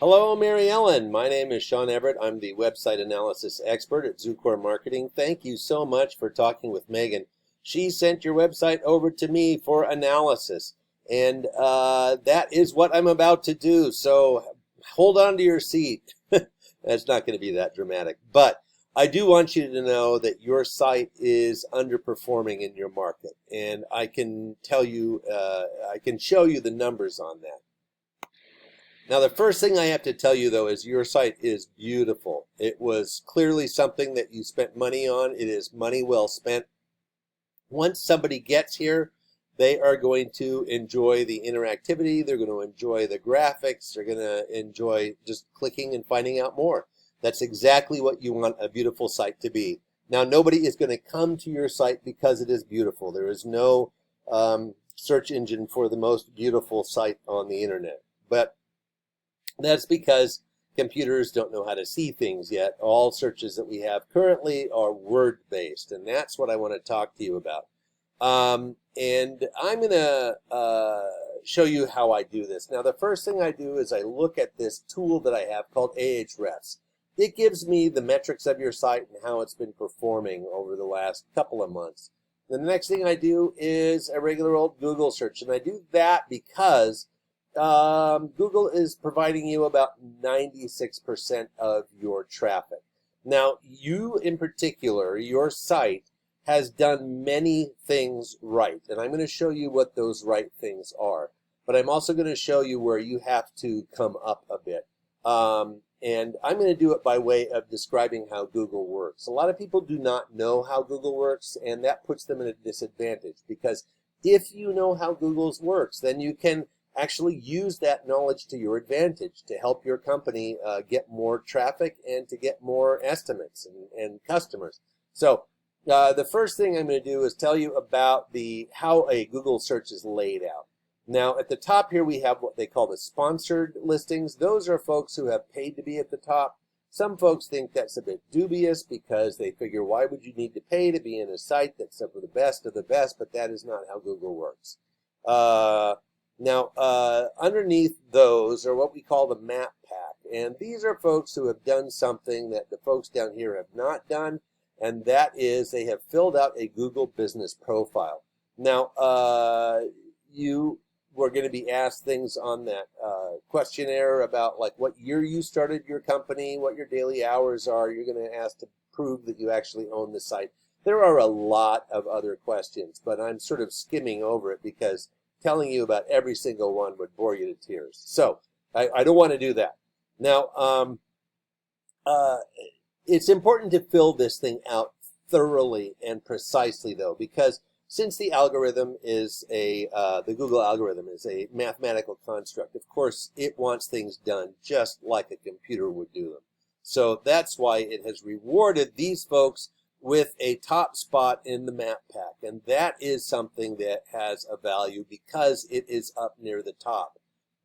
Hello, Mary Ellen. My name is Sean Everett. I'm the website analysis expert at Zucor Marketing. Thank you so much for talking with Megan. She sent your website over to me for analysis, and that is what I'm about to do. So hold on to your seat. That's not going to be that dramatic, but I do want you to know that your site is underperforming in your market, and I can tell you, I can show you the numbers on that. Now, the first thing I have to tell you, though, is your site is beautiful. It was clearly something that you spent money on. It is money well spent. Once somebody gets here, they are going to enjoy the interactivity. They're going to enjoy the graphics. They're going to enjoy just clicking and finding out more. That's exactly what you want a beautiful site to be. Now, nobody is going to come to your site because it is beautiful. There is no search engine for the most beautiful site on the internet. But that's because computers don't know how to see things yet. All searches that we have currently are word-based, and that's what I want to talk to you about. And I'm going to show you how I do this. Now, the first thing I do is I look at this tool that I have called Ahrefs. It gives me the metrics of your site and how it's been performing over the last couple of months. The next thing I do is a regular old Google search, and I do that because Google is providing you about 96% of your traffic. Now, you in particular, your site has done many things right, and I'm going to show you what those right things are. But I'm also going to show you where you have to come up a bit. And I'm going to do it by way of describing how Google works. A lot of people do not know how Google works, and that puts them at a disadvantage, because if you know how Google works, then you can actually use that knowledge to your advantage to help your company get more traffic and to get more estimates and customers. So the first thing I'm going to do is tell you about how a Google search is laid out. Now, at the top here, we have what they call the sponsored listings. Those are folks who have paid to be at the top. Some folks think that's a bit dubious because they figure, why would you need to pay to be in a site that's of the best of the best? But that is not how Google works. Now, underneath those are what we call the map pack. And these are folks who have done something that the folks down here have not done, and that is they have filled out a Google business profile. Now, you were going to be asked things on that questionnaire about like what year you started your company, what your daily hours are. You're going to ask to prove that you actually own the site. There are a lot of other questions, but I'm sort of skimming over it because telling you about every single one would bore you to tears. So I don't want to do that. Now, it's important to fill this thing out thoroughly and precisely, though, because since the algorithm is the Google algorithm is a mathematical construct, of course, it wants things done just like a computer would do them. So that's why it has rewarded these folks with a top spot in the map pack, and that is something that has a value because it is up near the top.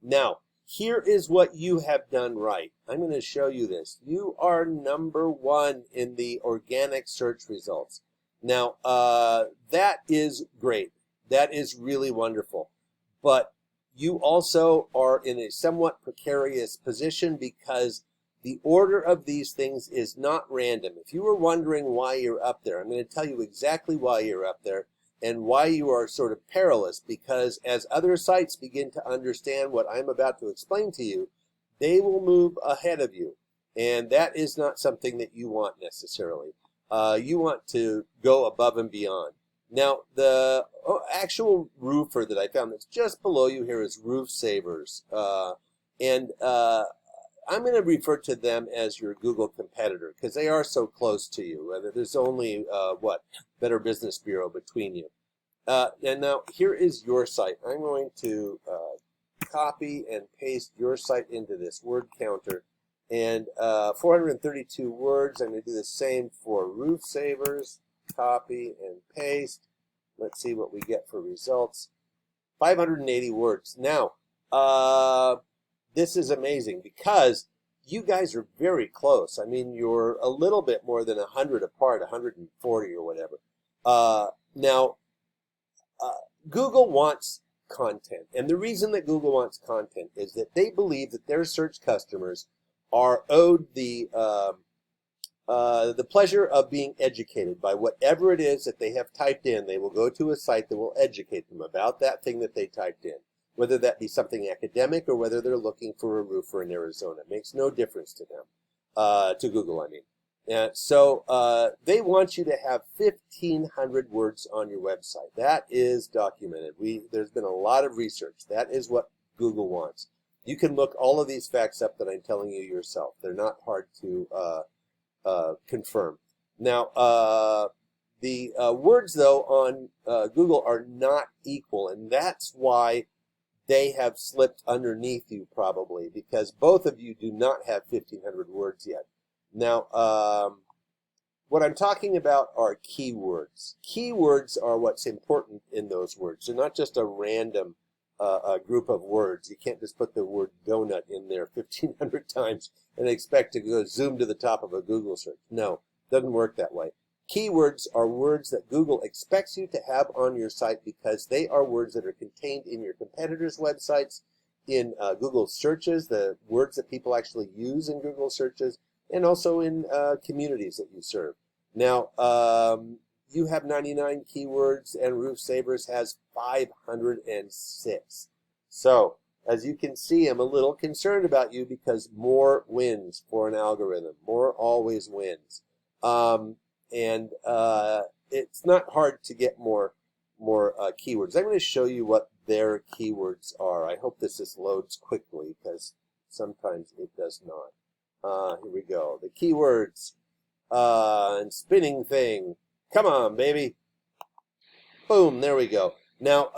Now, here is what you have done right. I'm going to show you this. You are #1 in the organic search results. Now, that is great. That is really wonderful. But you also are in a somewhat precarious position because the order of these things is not random. If you were wondering why you're up there, I'm going to tell you exactly why you're up there and why you are sort of perilous, because as other sites begin to understand what I'm about to explain to you, they will move ahead of you. And that is not something that you want necessarily. You want to go above and beyond. Now, the actual roofer that I found that's just below you here is Roof Savers. I'm going to refer to them as your Google competitor because they are so close to you. There's only, Better Business Bureau between you. And now here is your site. I'm going to copy and paste your site into this word counter. And 432 words. I'm going to do the same for Roof Savers. Copy and paste. Let's see what we get for results. 580 words. Now, this is amazing because you guys are very close. I mean, you're a little bit more than 100 apart, 140 or whatever. Now, Google wants content. And the reason that Google wants content is that they believe that their search customers are owed the pleasure of being educated by whatever it is that they have typed in. They will go to a site that will educate them about that thing that they typed in, whether that be something academic or whether they're looking for a roofer in Arizona. It makes no difference to them, to Google, I mean. And so they want you to have 1,500 words on your website. That is documented. There's been a lot of research. That is what Google wants. You can look all of these facts up that I'm telling you yourself. They're not hard to confirm. Now, the words, though, on Google are not equal, and that's why they have slipped underneath you probably, because both of you do not have 1,500 words yet. Now, what I'm talking about are keywords. Keywords are what's important in those words. They're not just a random group of words. You can't just put the word donut in there 1,500 times and expect to go zoom to the top of a Google search. No, doesn't work that way. Keywords are words that Google expects you to have on your site because they are words that are contained in your competitors' websites, in Google searches, the words that people actually use in Google searches, and also in communities that you serve. Now, you have 99 keywords, and Roof Savers has 506. So, as you can see, I'm a little concerned about you because more wins for an algorithm. More always wins. It's not hard to get more keywords. I'm going to show you what their keywords are. I hope this loads quickly because sometimes it does not. Here we go. The keywords and spinning thing. Come on, baby. Boom, there we go. Now,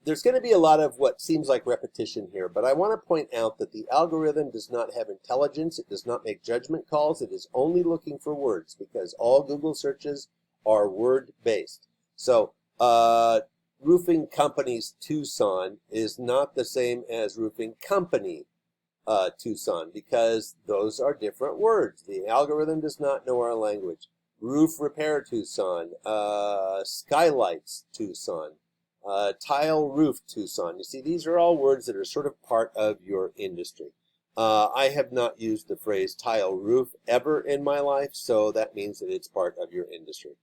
there's going to be a lot of what seems like repetition here, but I want to point out that the algorithm does not have intelligence. It does not make judgment calls. It is only looking for words because all Google searches are word-based. So, Roofing Companies Tucson is not the same as Roofing Company Tucson because those are different words. The algorithm does not know our language. Roof Repair Tucson, Skylights Tucson, Tile Roof Tucson. You see, these are all words that are sort of part of your industry. I have not used the phrase tile roof ever in my life, so that means that it's part of your industry.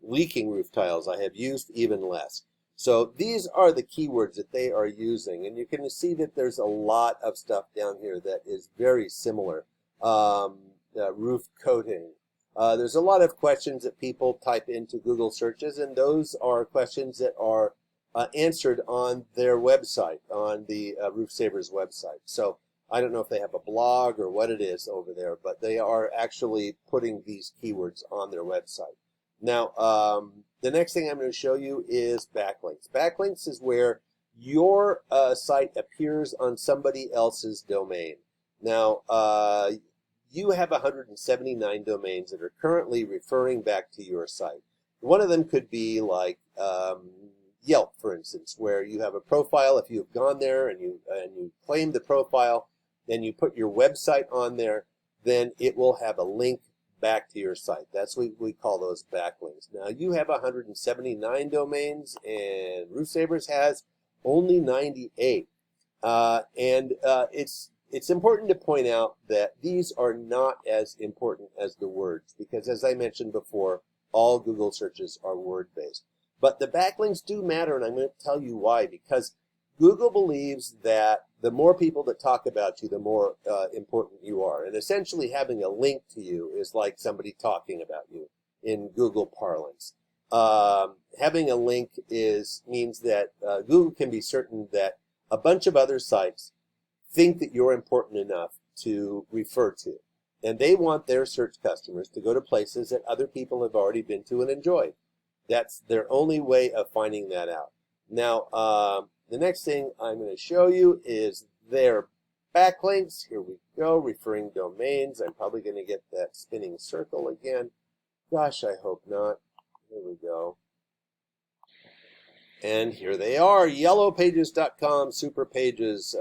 Leaking roof tiles I have used even less. So these are the keywords that they are using, and you can see that there's a lot of stuff down here that is very similar. Roof coating. There's a lot of questions that people type into Google searches, and those are questions that are answered on their website, on the Roof Savers website. So I don't know if they have a blog or what it is over there, but they are actually putting these keywords on their website. Now, the next thing I'm going to show you is backlinks. Backlinks is where your site appears on somebody else's domain. Now, you have 179 domains that are currently referring back to your site. One of them could be like Yelp, for instance, where you have a profile. If you've gone there and you claim the profile, then you put your website on there, then it will have a link back to your site. That's what we call those backlinks. Now, you have 179 domains, and Roof Savers has only 98. It's important to point out that these are not as important as the words because, as I mentioned before, all Google searches are word-based. But the backlinks do matter, and I'm going to tell you why. Because Google believes that the more people that talk about you, the more important you are. And essentially having a link to you is like somebody talking about you in Google parlance. Having a link means that Google can be certain that a bunch of other sites think that you're important enough to refer to. And they want their search customers to go to places that other people have already been to and enjoyed. That's their only way of finding that out. Now, the next thing I'm going to show you is their backlinks. Here we go, referring domains. I'm probably going to get that spinning circle again. Gosh, I hope not. Here we go. And here they are, yellowpages.com, super pages.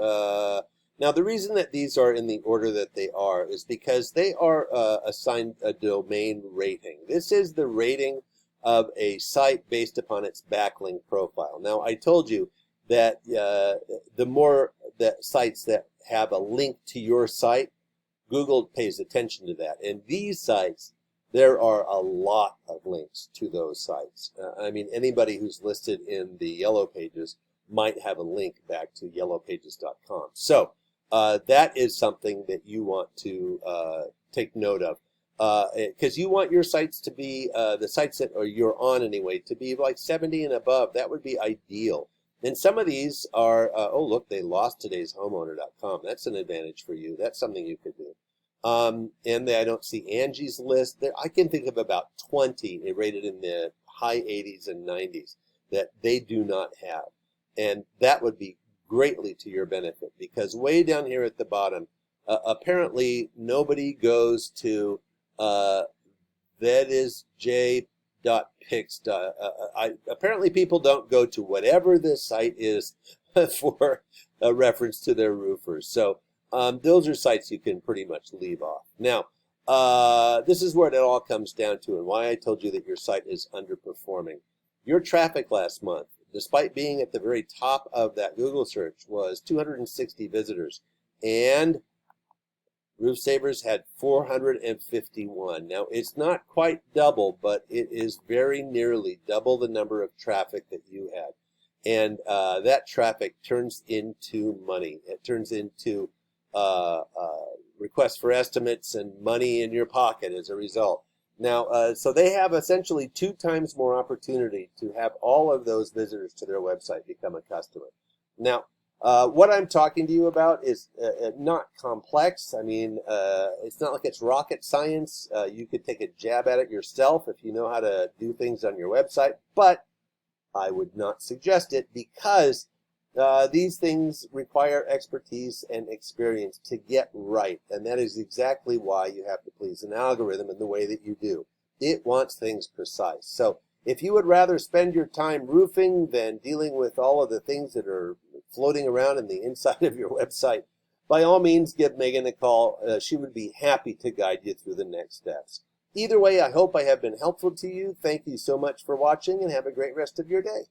Now, the reason that these are in the order that they are is because they are assigned a domain rating. This is the rating of a site based upon its backlink profile. Now, I told you that the more the sites that have a link to your site, Google pays attention to that. And these sites, there are a lot of links to those sites. I mean, anybody who's listed in the Yellow Pages might have a link back to yellowpages.com. So that is something that you want to take note of, because you want your sites to be, the sites that you're on anyway, to be like 70 and above. That would be ideal. And some of these are, oh, look, they lost today's homeowner.com. That's an advantage for you. That's something you could do. And I don't see Angie's list. There, I can think of about 20 rated in the high 80s and 90s that they do not have. And that would be greatly to your benefit, because way down here at the bottom, apparently nobody goes to thatisj.pix. Apparently people don't go to whatever this site is for a reference to their roofers. So those are sites you can pretty much leave off. Now, this is where it all comes down to, and why I told you that your site is underperforming. Your traffic last month, despite being at the very top of that Google search, was 260 visitors. And Roof Savers had 451. Now, it's not quite double, but it is very nearly double the number of traffic that you had. And that traffic turns into money. It turns into requests for estimates and money in your pocket as a result. Now, so they have essentially 2 times more opportunity to have all of those visitors to their website become a customer. Now, what I'm talking to you about is not complex. I mean, it's not like it's rocket science. You could take a jab at it yourself if you know how to do things on your website, but I would not suggest it, because these things require expertise and experience to get right, and that is exactly why you have to please an algorithm in the way that you do. It wants things precise. So if you would rather spend your time roofing than dealing with all of the things that are floating around in the inside of your website, by all means give Megan a call. She would be happy to guide you through the next steps. Either way, I hope I have been helpful to you. Thank you so much for watching, and have a great rest of your day.